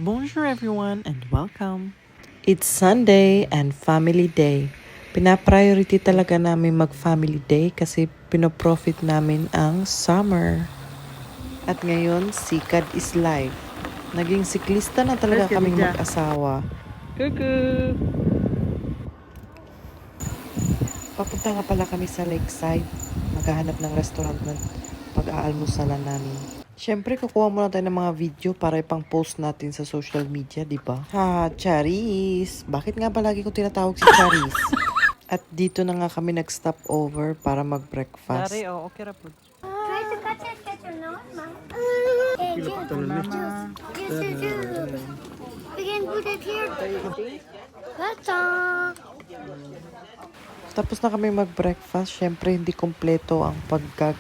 Bonjour everyone and welcome. It's Sunday and Family Day. Pina-priority talaga namin mag-Family Day kasi pinoprofit namin ang summer. At ngayon, sikad is life. Naging siklista na talaga kaming mag-asawa. Kuku! Papunta nga pala kami sa lakeside. Maghahanap ng restaurant na pag-aalmusalan namin. Siyempre, kukuha muna tayo ng mga video para ipang-post natin sa social media, di ba? Ha, Charis! Bakit nga ba lagi ko tinatawag si Charis? At dito na nga kami nag-stop over para mag-breakfast. Dari, oh, okay ra po. Try to catch your nose, Mom. Hey, juice. We can put it here. Tata. Tapos na kami mag-breakfast. Siyempre, hindi kompleto ang paggagal